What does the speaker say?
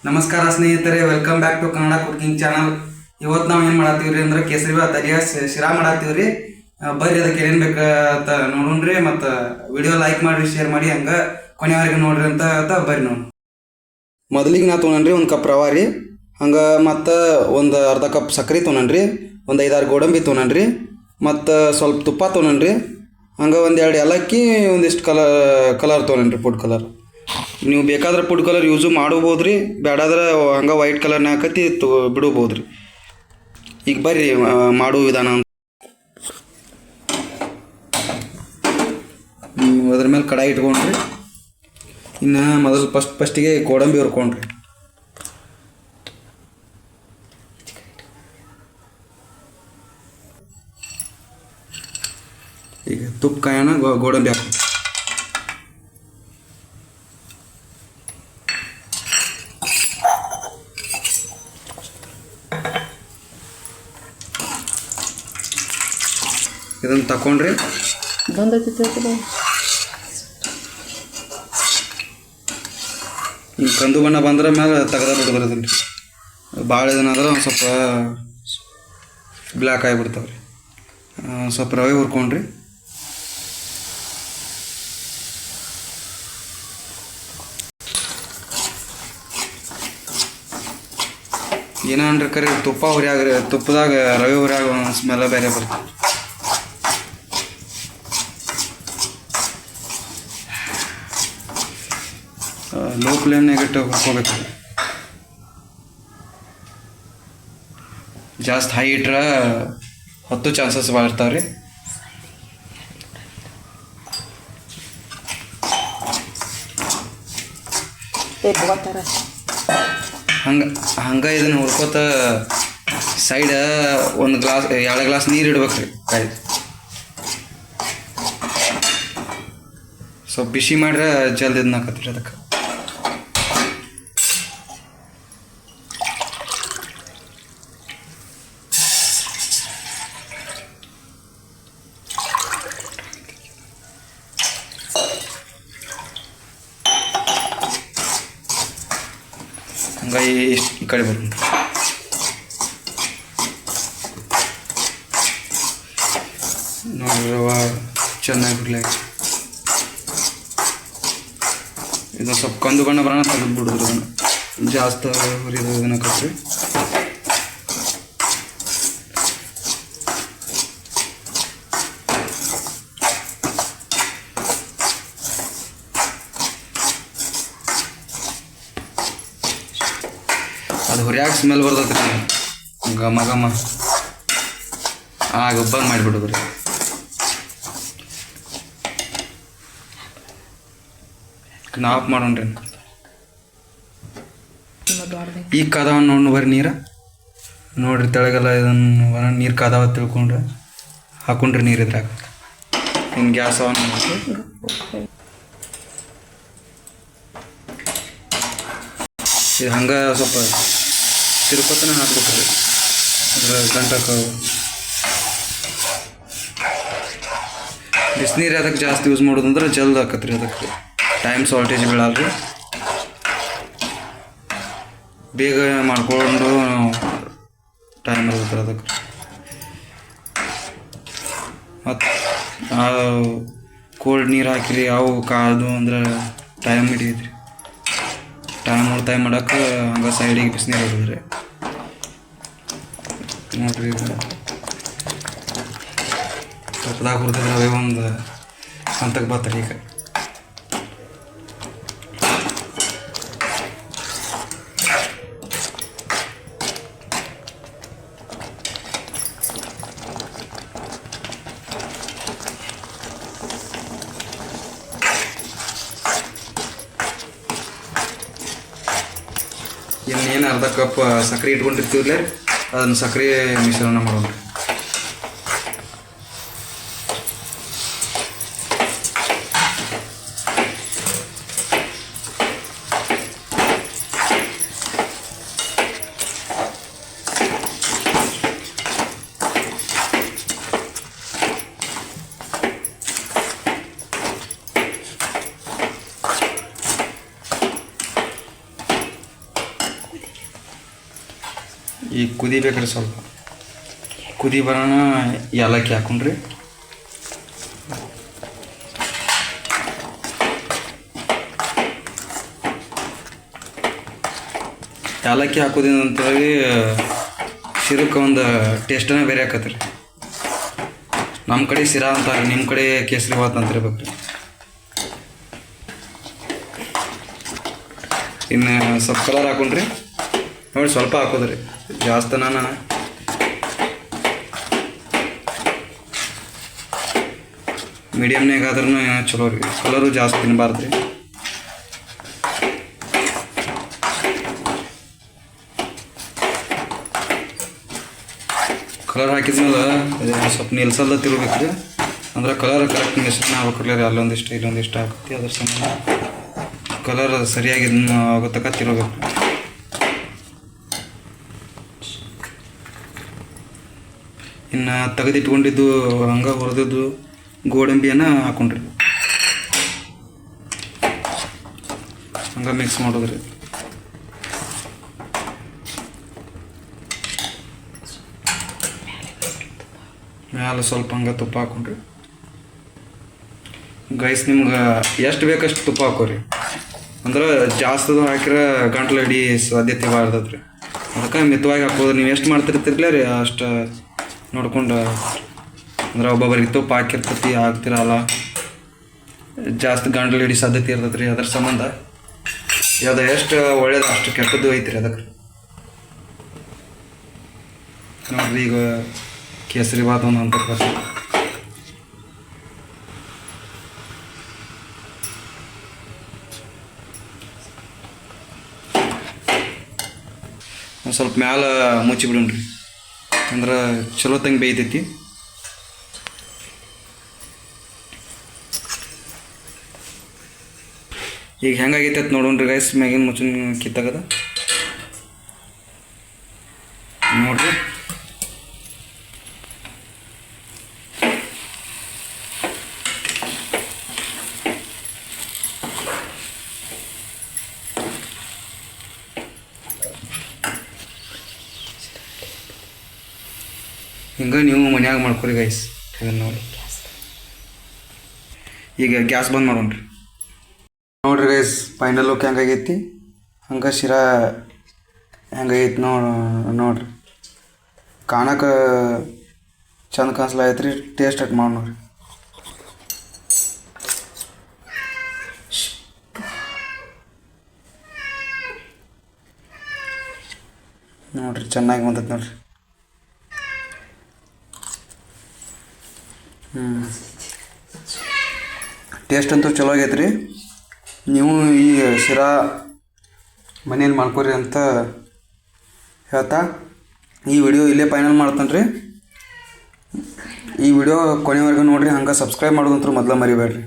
ನಮಸ್ಕಾರ ಸ್ನೇಹಿತರೆ, welcome back to Kannada cooking channel. ಇವತ್ತು ನಾವು ಏನು ಮಾಡತ್ತೀವ್ರಿ ಅಂದ್ರೆ ಕೇಸರಿ ಭಾತ್ ಅಲಿಯಾಸ್ ಶಿರಾ ಮಾಡತ್ತೀವ್ರಿ. ಬರ್ರಿ ಅದಕ್ಕೆ ಏನೇನು ಬೇಕಂತ ನೋಡೋಣ್ರಿ. ಮತ್ತು ವಿಡಿಯೋ ಲೈಕ್ ಮಾಡಿರಿ, ಶೇರ್ ಮಾಡಿ, ಹಂಗೆ ಕೊನೆಯವರೆಗೆ ನೋಡ್ರಿ ಅಂತ ಬರ್ರಿ ನೋಡಿ. ಮೊದಲಿಗೆ ನಾ ತೊಗೊಂಡ್ರಿ ಒಂದು ಕಪ್ ರವೆ ರೀ, ಹಂಗೆ ಮತ್ತು ಒಂದು ಅರ್ಧ ಕಪ್ ಸಕ್ಕರೆ ತೊಗೊಂಡ್ರಿ, ಒಂದು 5-6 ಗೋಡಂಬಿ ತೊಗೊಂಡ್ರಿ, ಮತ್ತು ಸ್ವಲ್ಪ ತುಪ್ಪ ತೊಗೊಂಡ್ರಿ, ಹಂಗೆ ಒಂದು 2 ಏಲಕ್ಕಿ, ಒಂದಿಷ್ಟು ಕಲರ್ ತೊಗೊಂಡ್ರಿ, ಫುಡ್ ಕಲರ್. ನೀವು ಬೇಕಾದ್ರೆ ಫುಡ್ ಕಲರ್ ಯೂಸು ಮಾಡಬೋದು ರೀ, ಬೇಡಾದ್ರೆ ಹಂಗೆ ವೈಟ್ ಕಲರ್ನ ಹಾಕತ್ತಿ ಬಿಡ್ಬೋದು ರೀ. ಈಗ ಬರ್ರಿ ಮಾಡೋ ವಿಧಾನ. ಅದ್ರ ಮೇಲೆ ಕಡಾಯಿ ಇಟ್ಕೊಂಡ್ರಿ. ಇನ್ನು ಮೊದಲು ಫಸ್ಟಿಗೆ ಗೋಡಂಬಿ ಹುರ್ಕೊಂಡ್ರಿ. ಈಗ ತುಪ್ಪ ಕಾಯನ ಗೋಡಂಬಿ ಹಾಕಿ ಇದನ್ನು ತಕೊಂಡ್ರಿ. ಹಿಂಗೆ ಕಂದು ಬಣ್ಣ ಬಂದ್ರೆ ಮೇಲೆ ತೆಗೆದ ಬಿಡ್ತಾರೆ. ಅದನ್ನು ಭಾಳ ಇದನ್ನಾದ್ರೆ ಒಂದು ಸ್ವಲ್ಪ ಬ್ಲ್ಯಾಕ್ ಆಗಿಬಿಡ್ತಾವೆ ರೀ. ಸ್ವಲ್ಪ ರವೆ ಹುರ್ಕೊಂಡ್ರಿ. ಏನನ್ರಿ ಕರಿ ತುಪ್ಪ ಹುರಿಯಾಗ್ರಿ, ತುಪ್ಪದಾಗ ರವೆ ಹುರಿಯಾಗ ಒಂದು ಸ್ಮೆಲ್ಲ ಬೇರೆ ಬರ್ತದೆ. ಲೋ ಫ್ಲೇಮ್ನಾಗ ಇಟ್ಟು ಹುರ್ಕೋಬೇಕು. ಜಾಸ್ತಿ ಹೈ ಇಟ್ರೆ ಹೊತ್ತು ಚಾನ್ಸಸ್ ಭಾಳ ಇರ್ತಾವೆ ರೀ. ಹಂಗೆ ಇದನ್ನು ಹುರ್ಕೋತ ಸೈಡ್ ಒಂದು ಗ್ಲಾಸ್ 2 ಗ್ಲಾಸ್ ನೀರು ಇಡ್ಬೇಕು ರೀ. ಕಾಯಿ ಸ್ವಲ್ಪ ಬಿಸಿ ಮಾಡ್ರೆ ಜಲ್ದಿ ಇದನ್ನ ಹಾಕತ್ರಿ. ಅದಕ್ಕೆ ಹಂಗಾಗಿ ಈ ಕಡೆ ಬರ್ತೀನಿ ನೋಡ್ರಿ. ರವೆ ಚೆನ್ನಾಗಿ ಬಿಡ್ಲಿ. ಇದು ಸ್ವಲ್ಪ ಕಂದು ಬಣ್ಣ ಬರೋಣ ತೆಗೆದು ಬಿಡೋದ್ರಿ. ಅದನ್ನು ಜಾಸ್ತಿ ಹುರಿದು ಇದನ್ನ ಕಟ್ರಿ. ಅದು ಹುರಿಯಾಗ ಸ್ಮೆಲ್ ಬರ್ತೈತೆ ರೀ, ಘಮ ಘಮ. ಬಂದ್ ಮಾಡಿಬಿಡೋದು ರೀ. ಆಫ್ ಮಾಡೋಣ್ರಿ. ಈಗ ಕಾದಾವ ನೋಡಿ ಬರ್ರಿ ನೀರು ನೋಡ್ರಿ. ತೆಳಗೆಲ್ಲ ಇದನ್ನು ನೀರು ಕಾದಾವ ತಿಳ್ಕೊಂಡ್ರೆ ಹಾಕೊಂಡ್ರಿ ನೀರು ಇದ್ರಾಗ. ಇನ್ನು ಗ್ಯಾಸ್ ಆನ್ ಮಾಡಿ ಇದು ಹಂಗೆ ಸ್ವಲ್ಪ ತಿರುಪತಿನ ಹಾಕ್ಬೇಕ್ರಿ. ಅದ್ರ ಗಂಟಕ್ಕೆ ಬಿಸಿನೀರು ಅದಕ್ಕೆ ಜಾಸ್ತಿ ಯೂಸ್ ಮಾಡೋದಂದ್ರೆ ಜಲ್ದಿ ಹಾಕತ್ರಿ. ಅದಕ್ಕೆ ಟೈಮ್ ಶಾರ್ಟೇಜ್ ಬೀಳಲ್ರಿ. ಬೇಗ ಮಾಡ್ಕೊಂಡು ಟೈಮ್ ಇರ್ತದೆ ಅದಕ್ಕೆ. ಮತ್ತು ಕೋಲ್ಡ್ ನೀರು ಹಾಕಿರಿ, ಅವು ಕಾದು ಅಂದ್ರೆ ಟೈಮ್ ಹಿಡಿಯೈತ್ರಿ. ಟೈಮ್ ಉಳಿತಾಯ ಮಾಡೋಕೆ ಹಂಗೆ ಸೈಡಿಗೆ ಬಿಸಿನೀರು ಇಡಿದ್ರಿ ನೋಡ್ರಿ. ತುಪ್ಪದಾಗ ಹುರಿದ್ರೆ ಅವೇ ಒಂದು ಹಂತಕ್ಕೆ ಬರ್ತಾರೆ. ಈಗ ಇನ್ನೇನು ಅರ್ಧ ಕಪ್ ಸಕ್ಕರೆ ಇಟ್ಕೊಂಡಿರ್ತೀವ್ರೇ, ಅದನ್ನು ಸಕ್ಕರೆ ಮಿಶ್ರಣ ಮಾಡೋಣ. ಈಗ ಕುದಿಬೇಕ್ರಿ, ಸ್ವಲ್ಪ ಕುದಿ ಬರೋಣ ಏಲಕ್ಕಿ ಹಾಕೊಂಡ್ರಿ. ಏಲಕ್ಕಿ ಹಾಕೋದ್ರಿಂದ ಅಂತೇಳಿ ಶಿರಕ್ಕೆ ಒಂದು ಟೇಸ್ಟನೇ ಬೇರೆ ಆಕತ್ರಿ. ನಮ್ಮ ಕಡೆ ಶಿರಾ ಅಂತಾರೆ, ನಿಮ್ಮ ಕಡೆ ಕೇಸರಿ ಬಾತ್ ಅಂತಿರ್ಬೇಕು ರೀ. ಇನ್ನು ಸ್ವಲ್ಪ ಕಲರ್ ಹಾಕೊಂಡ್ರಿ ನೋಡಿ, ಸ್ವಲ್ಪ ಹಾಕೋದ್ರಿ, ಜಾಸ್ತಿ ನಾನು ಮೀಡಿಯಮ್ನಾಗ ಆದ್ರೂ ಚಲೋ ರೀ. ಕಲರು ಜಾಸ್ತಿ ತಿನ್ನಬಾರ್ದು ರೀ. ಕಲರ್ ಹಾಕಿದ್ಮೇಲೆ ಸ್ವಲ್ಪ ನಿಲ್ಸಲ್ದ ತಿರ್ಬೇಕು ರೀ. ಅಂದ್ರೆ ಕಲರ್ ಕರೆಕ್ಟ್ ಮಿಶ್ರಣ ಆಗ್ಬೇಕ್ರಿ. ಅಲ್ಲೊಂದಿಷ್ಟು ಇಲ್ಲೊಂದಿಷ್ಟು ಆಗುತ್ತೆ, ಅದ್ರ ಸಂಬಂಧ ಕಲರ್ ಸರಿಯಾಗಿ ಆಗೋತಕ್ಕ ತಿರ್ಬೇಕು. ಇನ್ನು ತೆಗೆದಿಟ್ಕೊಂಡಿದ್ದು ಹಂಗೆ ಹುರಿದಿದ್ದು ಗೋಡಂಬಿಯನ್ನು ಹಾಕೊಂಡ್ರಿ, ಹಂಗೆ ಮಿಕ್ಸ್ ಮಾಡೋದ್ರಿ. ಮ್ಯಾಲೆ ಸ್ವಲ್ಪ ಹಂಗೆ ತುಪ್ಪ ಹಾಕೊಂಡ್ರಿ. ಗೈಸ್ ನಿಮ್ಗೆ ಎಷ್ಟು ಬೇಕಷ್ಟು ತುಪ್ಪ ಹಾಕೋರಿ. ಅಂದ್ರೆ ಜಾಸ್ತಿ ಹಾಕಿದ್ರೆ ಗಂಟ್ಲು ಹಿಡಿ ಸಾಧ್ಯತೆ ಬಾರ್ದತ್ರಿ. ಅದಕ್ಕೆ ಮಿತವಾಗಿ ಹಾಕೋದು. ನೀವು ಎಷ್ಟು ಮಾಡ್ತಿರ್ತಿರ್ಲೇ ರೀ ಅಷ್ಟು ನೋಡ್ಕೊಂಡು. ಅಂದ್ರೆ ಒಬ್ಬೊಬ್ಬರಿಗೆ ತುಪ್ಪ ಹಾಕಿರ್ತತಿ, ಹಾಕ್ತಿರಲ್ಲ, ಜಾಸ್ತಿ ಗಂಟ್ಲು ಹಿಡಿ ಸಾಧ್ಯತೆ ಇರ್ತೈತೆ ರೀ. ಅದ್ರ ಸಂಬಂಧ ಅದು ಎಷ್ಟು ಒಳ್ಳೇದು ಅಷ್ಟು ಕೆಟ್ಟದ್ದು ಐತ್ರಿ. ಅದಕ್ಕೆ ನೋಡ್ರಿ, ಈಗ ಕೇಸರಿ ಬಾತ್ ಒಂದು ಅಂತ ಒಂದು ಸ್ವಲ್ಪ ಮ್ಯಾಲೆ ಮುಚ್ಚಿ ಬಿಡೋಣ್ರಿ. ಅಂದ್ರೆ ಚಲೋ ತಂಗೆ ಬೇಯ್ತೈತಿ. ಈಗ ಹೆಂಗಾಗೈತೆ ಅಂತ ನೋಡೋಣ್ರಿ ಗೈಸ್. ಮ್ಯಾಗಿನ ಮುಚ್ಚಿನ ಕಿತ್ತಾಗದ ನೋಡ್ರಿ. ಹಿಂಗೆ ನೀವು ಮನ್ಯಾಗ ಮಾಡ್ಕೊರಿ ಗೈಸ್. ಇದನ್ನು ನೋಡಿ. ಈಗ ಗ್ಯಾಸ್ ಬಂದ್ ಮಾಡೋಣ್ರಿ. ನೋಡ್ರಿ ಗೈಸ್, ಫೈನಲ್ ಲುಕ್ ಹೆಂಗಾಗೈತಿ. ಹಂಗೆ ಶಿರಾ ಹೆಂಗೈತಿ ನೋಡ್ರಿ. ಕಾಣಕ್ಕೆ ಚಂದ ಕಾಣಿಸ್ಲಾಗೈತ್ರಿ. ಟೇಸ್ಟ್ ಅಟ್ ಮಾಡಿ ನೋಡ್ರಿ. ನೋಡ್ರಿ ಚೆನ್ನಾಗಿ ಬಂದೈತೆ ನೋಡ್ರಿ. ಟೇಸ್ಟ್ ಅಂತೂ ಚಲೋ ಆಗೈತೆ ರೀ. ನೀವು ಈ ಶಿರಾ ಮನೇಲಿ ಮಾಡ್ಕೊರಿ ಅಂತ ಹೇಳ್ತಾ ಈ ವಿಡಿಯೋ ಇಲ್ಲೇ ಫೈನಲ್ ಮಾಡ್ತಾನೆ ರೀ. ಈ ವಿಡಿಯೋ ಕೊನೆವರೆಗೂ ನೋಡಿರಿ. ಹಂಗೆ ಸಬ್ಸ್ಕ್ರೈಬ್ ಮಾಡೋದಂತೂ ಮೊದಲು ಮರಿಬೇಡ್ರಿ.